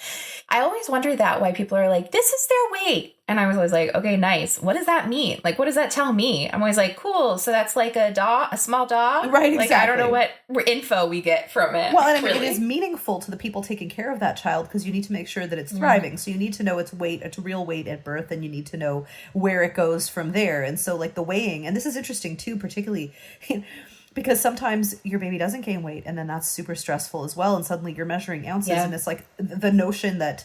Speaker 2: I always wonder why people are like, this is their weight. And I was always like, okay, nice. What does that mean? Like, what does that tell me? I'm always like, cool. So that's like a small dog?
Speaker 1: Right, exactly.
Speaker 2: Like, I don't know what info we get from it.
Speaker 1: Well, and I mean, it is meaningful to the people taking care of that child because you need to make sure that it's thriving. So you need to know its weight, its real weight at birth, and you need to know where it goes from there. And so like the weighing, and this is interesting too, particularly because sometimes your baby doesn't gain weight and then that's super stressful as well. And suddenly you're measuring ounces and it's like the notion that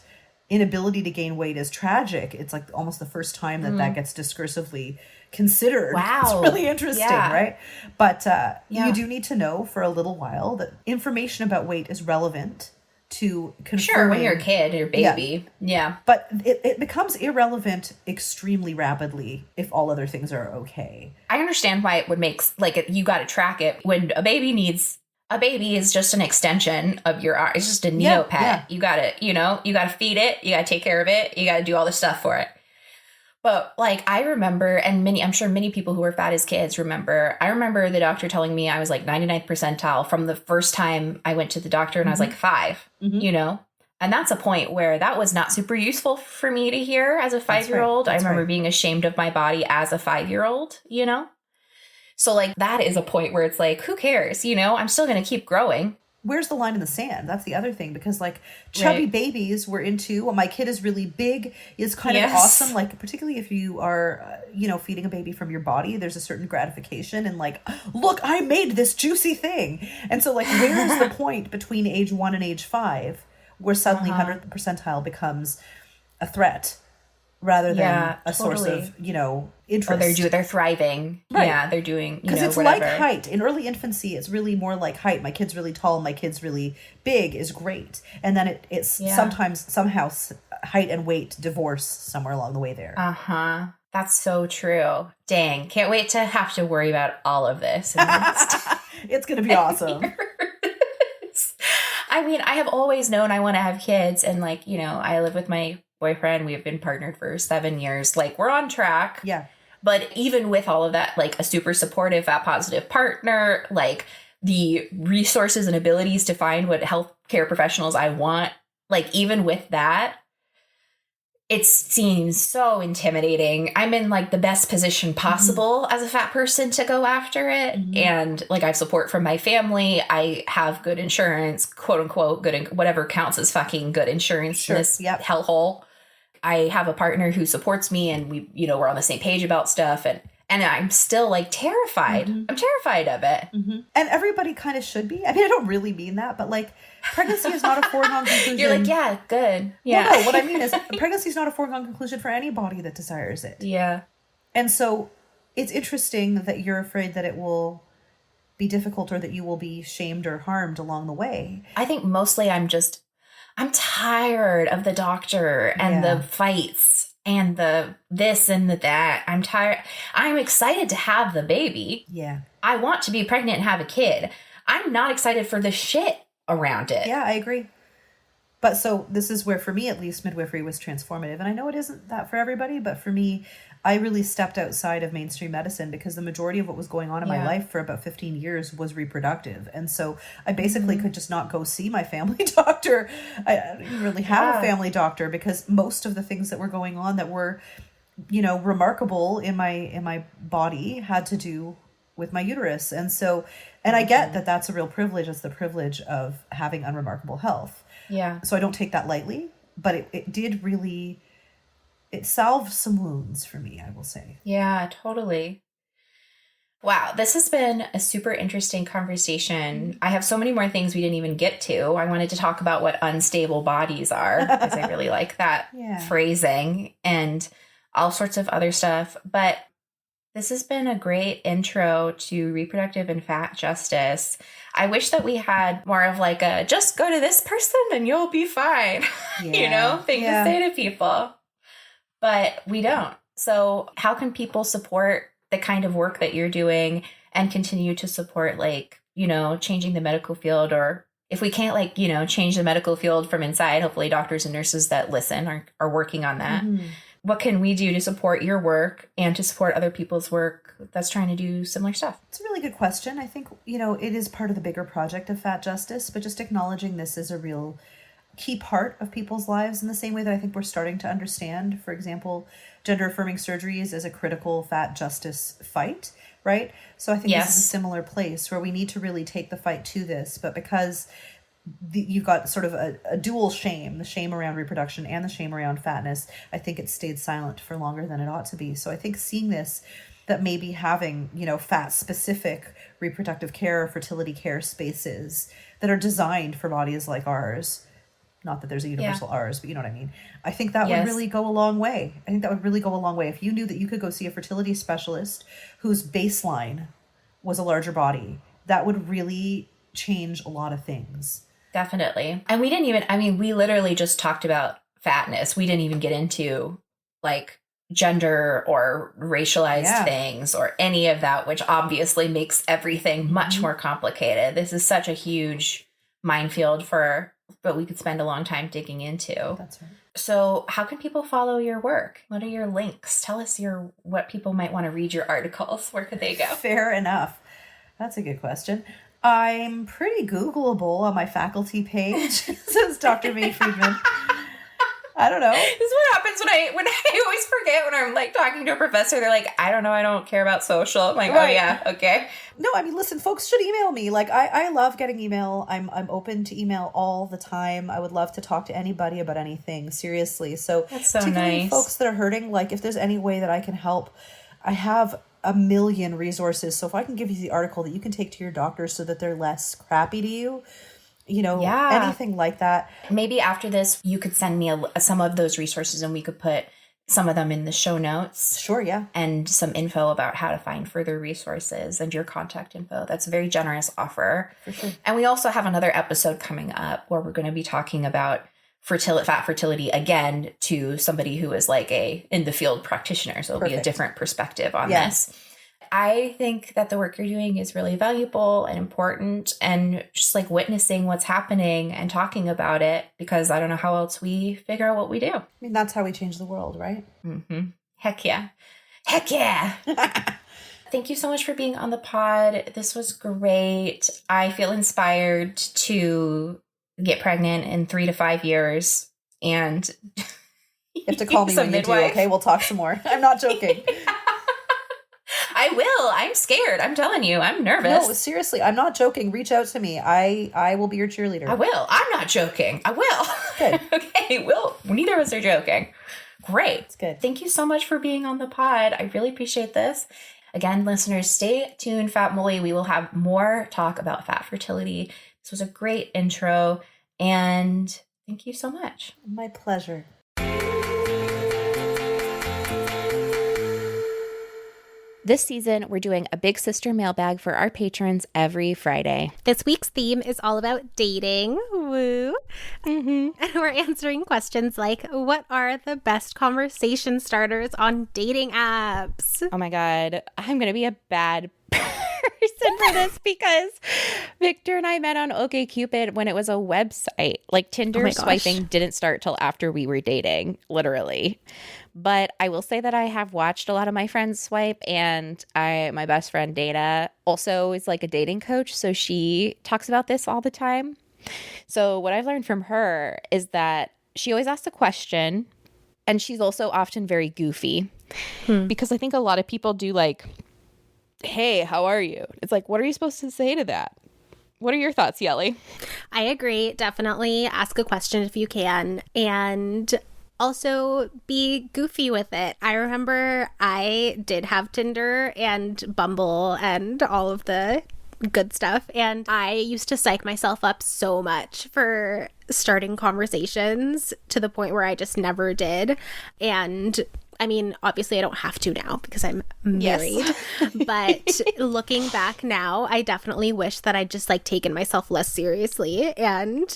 Speaker 1: inability to gain weight is tragic. It's like almost the first time that gets discursively considered.
Speaker 2: Wow.
Speaker 1: It's really interesting,
Speaker 2: Yeah.
Speaker 1: right? But you do need to know for a little while that information about weight is relevant to confirming.
Speaker 2: Sure, when you're a kid or baby. Yeah.
Speaker 1: But it becomes irrelevant extremely rapidly if all other things are okay.
Speaker 2: I understand why it would make, like, you got to track it. When a baby is just an extension of your arm. It's just a neopet.
Speaker 1: Yeah.
Speaker 2: You got to, you got to feed it. You got to take care of it. You got to do all the stuff for it. But like, I remember, and I'm sure many people who were fat as kids remember, I remember the doctor telling me I was like 99th percentile from the first time I went to the doctor, and I was like 5, and that's a point where that was not super useful for me to hear as a 5-year-old. I remember being ashamed of my body as a 5-year-old, So like, that is a point where it's like, who cares? I'm still going to keep growing.
Speaker 1: Where's the line in the sand? That's the other thing, because like chubby babies were into, well, my kid is really big is kind of awesome. Like, particularly if you are, feeding a baby from your body, there's a certain gratification and like, look, I made this juicy thing. And so like, where's the point between age 1 and age 5 where suddenly 100th percentile becomes a threat rather than a source of, interest?
Speaker 2: Or they're thriving. Right. Yeah, they're doing,
Speaker 1: because it's
Speaker 2: whatever.
Speaker 1: like height. In early infancy, it's really more like height. My kid's really tall, my kid's really big is great. And then it's somehow height and weight divorce somewhere along the way there.
Speaker 2: Uh-huh. That's so true. Dang. Can't wait to have to worry about all of this.
Speaker 1: It's going to be awesome.
Speaker 2: I mean, I have always known I want to have kids. And like, I live with my boyfriend. We have been partnered for 7 years. Like, we're on track.
Speaker 1: Yeah.
Speaker 2: But even with all of that, like a super supportive, fat positive partner, like the resources and abilities to find what healthcare professionals I want, like even with that, it seems so intimidating. I'm in like the best position possible as a fat person to go after it. And like, I have support from my family. I have good insurance, quote unquote, whatever counts as fucking good insurance in this hellhole. I have a partner who supports me, and we, we're on the same page about stuff, and I'm still like terrified. I'm terrified of it.
Speaker 1: And everybody kind of should be. I mean, I don't really mean that, but like, pregnancy is not a foregone conclusion.
Speaker 2: You're like, yeah, good. Yeah.
Speaker 1: Well, no, what I mean is pregnancy is not a foregone conclusion for anybody that desires it.
Speaker 2: Yeah. And
Speaker 1: so it's interesting that you're afraid that it will be difficult or that you will be shamed or harmed along the way.
Speaker 2: I think mostly I'm tired of the doctor and the fights and the this and the that. I'm tired. I'm excited to have the baby.
Speaker 1: Yeah.
Speaker 2: I want to be pregnant and have a kid. I'm not excited for the shit around it.
Speaker 1: Yeah, I agree. But so this is where, for me at least, midwifery was transformative. And I know it isn't that for everybody, but for me, I really stepped outside of mainstream medicine because the majority of what was going on in my life for about 15 years was reproductive. And so I basically could just not go see my family doctor. I didn't really have a family doctor because most of the things that were going on that were, remarkable in my body had to do with my uterus. And so, and I get that that's a real privilege. It's the privilege of having unremarkable health.
Speaker 2: Yeah.
Speaker 1: So I don't take that lightly, but it did really, it salved some wounds for me, I will say.
Speaker 2: Yeah, totally. Wow, this has been a super interesting conversation. I have so many more things we didn't even get to. I wanted to talk about what unstable bodies are because I really like that phrasing and all sorts of other stuff. But this has been a great intro to reproductive and fat justice. I wish that we had more of like a just go to this person and you'll be fine, thing to say to people. But we don't. So how can people support the kind of work that you're doing and continue to support changing the medical field? Or if we can't change the medical field from inside, hopefully doctors and nurses that listen are working on that. What can we do to support your work and to support other people's work that's trying to do similar stuff?
Speaker 1: It's a really good question. I think, it is part of the bigger project of fat justice, but just acknowledging this is a real key part of people's lives in the same way that I think we're starting to understand, for example, gender affirming surgeries as a critical fat justice fight, right? So I think this is a similar place where we need to really take the fight to this, but because you've got sort of a dual shame, the shame around reproduction and the shame around fatness, I think it stayed silent for longer than it ought to be. So I think seeing this, that maybe having, fat specific reproductive care or fertility care spaces that are designed for bodies like ours Not that there's a universal ours, but you know what I mean. I think that would really go a long way. I think that would really go a long way. If you knew that you could go see a fertility specialist whose baseline was a larger body, that would really change a lot of things.
Speaker 2: Definitely. And we didn't even, I mean, we literally just talked about fatness. We didn't even get into like gender or racialized things or any of that, which obviously makes everything much more complicated. This is such a huge minefield but we could spend a long time digging into.
Speaker 1: That's right.
Speaker 2: So how can people follow your work? What are your links? Tell us what people might want to read your articles. Where could they go?
Speaker 1: Fair enough. That's a good question. I'm pretty Googleable on my faculty page, says Dr. May Friedman. I don't know.
Speaker 2: This is what happens when I always forget when I'm like talking to a professor. They're like, I don't know. I don't care about social. I'm like, oh yeah. Okay.
Speaker 1: No, I mean, listen, folks should email me. Like I love getting email. I'm open to email all the time. I would love to talk to anybody about anything. Seriously. So
Speaker 2: that's so
Speaker 1: particularly
Speaker 2: nice.
Speaker 1: Folks that are hurting, like if there's any way that I can help, I have a million resources. So if I can give you the article that you can take to your doctor so that they're less crappy to you, anything like that.
Speaker 2: Maybe after this, you could send me some of those resources and we could put some of them in the show notes.
Speaker 1: Sure, yeah.
Speaker 2: And some info about how to find further resources and your contact info. That's a very generous offer.
Speaker 1: For sure.
Speaker 2: And we also have another episode coming up where we're going to be talking about fat fertility again to somebody who is like in the field practitioner. So it'll be a different perspective on this. I think that the work you're doing is really valuable and important, and just like witnessing what's happening and talking about it, because I don't know how else we figure out what we do.
Speaker 1: I mean, that's how we change the world, right?
Speaker 2: Mm-hmm. Heck yeah. Heck yeah. Thank you so much for being on the pod. This was great. I feel inspired to get pregnant in 3 to 5 years, and
Speaker 1: you have to call me when you do, okay? We'll talk some more. I'm not joking.
Speaker 2: I will. I'm scared. I'm telling you. I'm nervous.
Speaker 1: No, seriously. I'm not joking. Reach out to me. I will be your cheerleader.
Speaker 2: I will. I'm not joking. I will.
Speaker 1: Good.
Speaker 2: Okay. Neither of us are joking. Great.
Speaker 1: It's good.
Speaker 2: Thank you so much for being on the pod. I really appreciate this. Again, listeners, stay tuned, Fat Molly. We will have more talk about fat fertility. This was a great intro, and thank you so much.
Speaker 1: My pleasure.
Speaker 2: This season, we're doing a Big Sister mailbag for our patrons every Friday.
Speaker 3: This week's theme is all about dating. Woo. Mm-hmm. And we're answering questions like, what are the best conversation starters on dating apps?
Speaker 2: Oh my God. I'm going to be a bad person for this because Victor and I met on OkCupid when it was a website. Like Tinder swiping didn't start till after we were dating, literally. But I will say that I have watched a lot of my friends swipe, and my best friend Dana also is like a dating coach. So she talks about this all the time. So what I've learned from her is that she always asks a question, and she's also often very goofy because I think a lot of people do like, hey, how are you? It's like, what are you supposed to say to that? What are your thoughts, Yelly?
Speaker 3: I agree. Definitely ask a question if you can. And also be goofy with it. I remember I did have Tinder and Bumble and all of the good stuff. And I used to psych myself up so much for starting conversations to the point where I just never did. And I mean, obviously I don't have to now because I'm married, but looking back now, I definitely wish that I'd just like taken myself less seriously and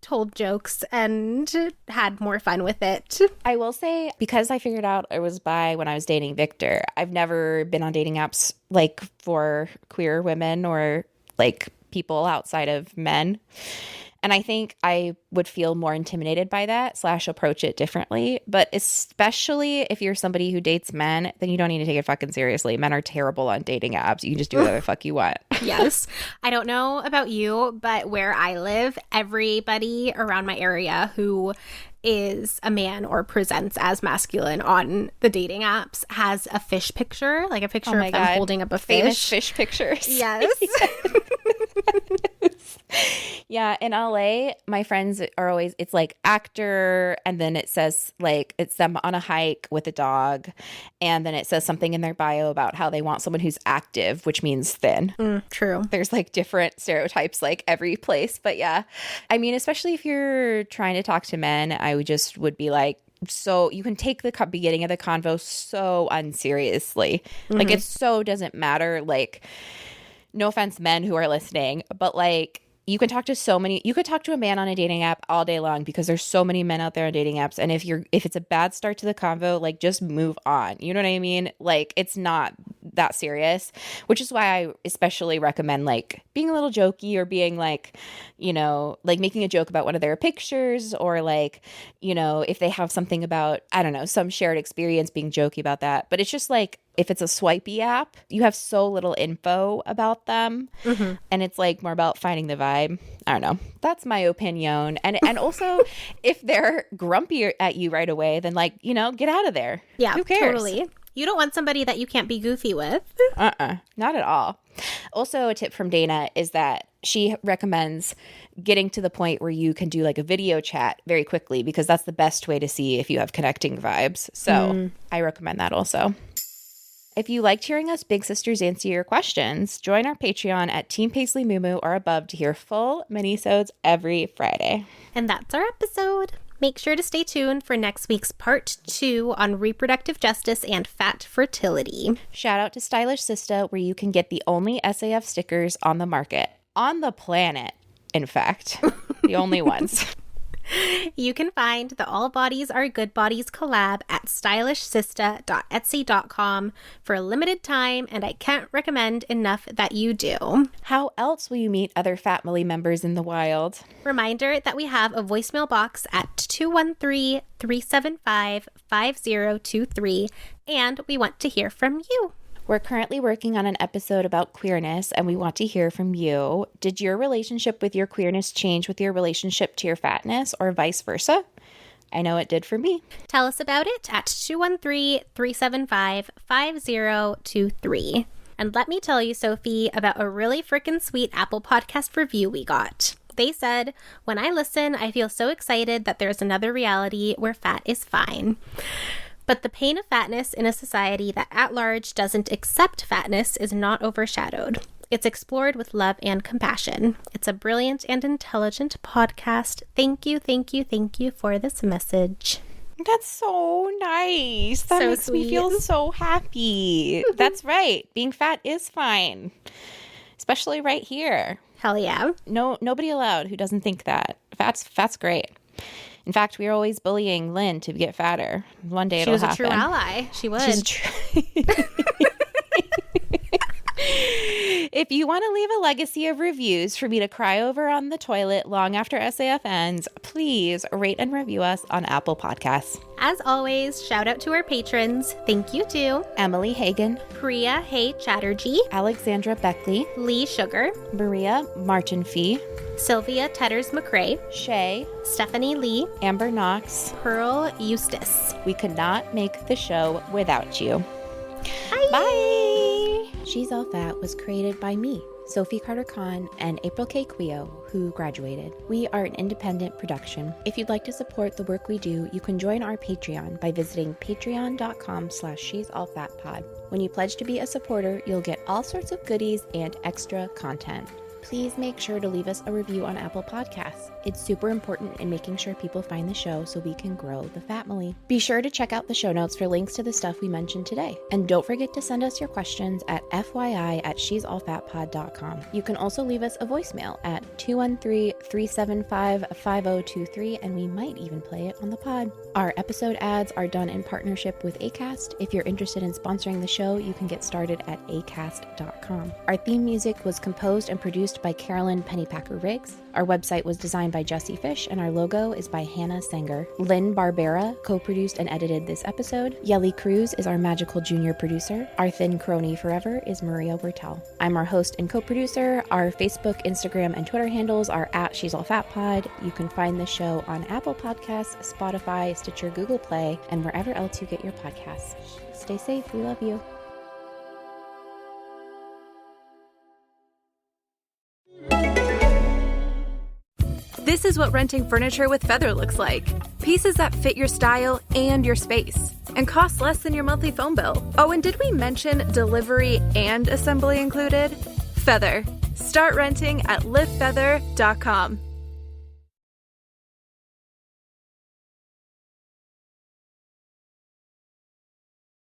Speaker 3: told jokes and had more fun with it.
Speaker 2: I will say, because I figured out it was bi when I was dating Victor, I've never been on dating apps like for queer women or like people outside of men. And I think I would feel more intimidated by that / approach it differently. But especially if you're somebody who dates men, then you don't need to take it fucking seriously. Men are terrible on dating apps. You can just do whatever the fuck you want.
Speaker 3: Yes. I don't know about you, but where I live, everybody around my area who is a man or presents as masculine on the dating apps has a fish picture, like a picture of them holding up a fish.
Speaker 2: Famous fish pictures.
Speaker 3: Yes.
Speaker 2: Yeah, in LA, my friends are always, it's like actor, and then it says like it's them on a hike with a dog, and then it says something in their bio about how they want someone who's active, which means thin.
Speaker 3: True.
Speaker 2: There's like different stereotypes like every place. But yeah, I mean, especially if you're trying to talk to men, would be like, so you can take the beginning of the convo so unseriously. Like it so doesn't matter. Like, no offense, men who are listening, but like you could talk to a man on a dating app all day long because there's so many men out there on dating apps. And if it's a bad start to the convo, like just move on. You know what I mean? Like it's not that serious, which is why I especially recommend like being a little jokey or being like, you know, like making a joke about one of their pictures or like, you know, if they have something about, I don't know, some shared experience, being jokey about that. But it's just like, if it's a swipey app, you have so little info about them and it's like more about finding the vibe. I don't know. That's my opinion. And also if they're grumpy at you right away, then like, you know, get out of there.
Speaker 3: Yeah,
Speaker 2: who cares?
Speaker 3: Totally. You don't want somebody that you can't be goofy with.
Speaker 2: Not at all. Also, a tip from Dana is that she recommends getting to the point where you can do like a video chat very quickly because that's the best way to see if you have connecting vibes. So I recommend that also. If you liked hearing us big sisters answer your questions, join our Patreon at Team Paisley Moo or above to hear full minisodes every Friday.
Speaker 3: And that's our episode. Make sure to stay tuned for next week's part 2 on reproductive justice and fat fertility.
Speaker 2: Shout out to Stylish Sista, where you can get the only SAF stickers on the market. On the planet, in fact. The only ones.
Speaker 3: You can find the All Bodies Are Good Bodies collab at stylishsista.etsy.com for a limited time, and I can't recommend enough that you do.
Speaker 2: How else will you meet other Fatmily members in the wild?
Speaker 3: Reminder that we have a voicemail box at 213-375-5023, and we want to hear from you.
Speaker 2: We're currently working on an episode about queerness, and we want to hear from you. Did your relationship with your queerness change with your relationship to your fatness, or vice versa? I know it did for me.
Speaker 3: Tell us about it at 213-375-5023. And let me tell you, Sophie, about a really freaking sweet Apple Podcast review we got. They said, "When I listen, I feel so excited that there's another reality where fat is fine. But the pain of fatness in a society that at large doesn't accept fatness is not overshadowed. It's explored with love and compassion. It's a brilliant and intelligent podcast. Thank you, thank you, thank you for this message."
Speaker 2: That's so nice. That
Speaker 3: so
Speaker 2: makes
Speaker 3: sweet.
Speaker 2: me feel so happy. That's right. Being fat is fine. Especially right here.
Speaker 3: Hell yeah.
Speaker 2: Nobody allowed who doesn't think that. Fat's great. In fact, we were always bullying Lynn to get fatter. One day it'll happen.
Speaker 3: She was a true ally. She was.
Speaker 2: If you want to leave a legacy of reviews for me to cry over on the toilet long after SAF ends, please rate and review us on Apple Podcasts.
Speaker 3: As always, shout out to our patrons. Thank you to
Speaker 2: Emily Hagan,
Speaker 3: Priya Hay Chatterjee,
Speaker 2: Alexandra Beckley,
Speaker 3: Lee Sugar,
Speaker 2: Maria Martinfee,
Speaker 3: Sylvia Tetters McRae,
Speaker 2: Shay,
Speaker 3: Stephanie Lee,
Speaker 2: Amber Knox,
Speaker 3: Pearl Eustace.
Speaker 2: We could not make the show without you.
Speaker 3: Bye!
Speaker 2: Bye! She's All Fat was created by me, Sophie Carter-Kahn, and April K. Quio, who graduated. We are an independent production. If you'd like to support the work we do, you can join our Patreon by visiting patreon.com/she'sallfatpod. When you pledge to be a supporter, you'll get all sorts of goodies and extra content. Please make sure to leave us a review on Apple Podcasts. It's super important in making sure people find the show so we can grow the Fatmily. Be sure to check out the show notes for links to the stuff we mentioned today. And don't forget to send us your questions at fyi@she'sallfatpod.com. You can also leave us a voicemail at 213-375-5023, and we might even play it on the pod. Our episode ads are done in partnership with Acast. If you're interested in sponsoring the show, you can get started at acast.com. Our theme music was composed and produced by Carolyn Pennypacker-Riggs. Our website was designed by Jesse Fish, and our logo is by Hannah Sanger. Lynn Barbera co-produced and edited this episode. Yelly Cruz is our magical junior producer. Our thin crony forever is Maria Bertel. I'm our host and co-producer. Our Facebook, Instagram, and Twitter handles are at She's All Fat Pod. You can find the show on Apple Podcasts, Spotify, Stitcher, Google Play, and wherever else you get your podcasts. Stay safe. We love you.
Speaker 4: This is what renting furniture with Feather looks like. Pieces that fit your style and your space, and cost less than your monthly phone bill. Oh, and did we mention delivery and assembly included? Feather. Start renting at livefeather.com.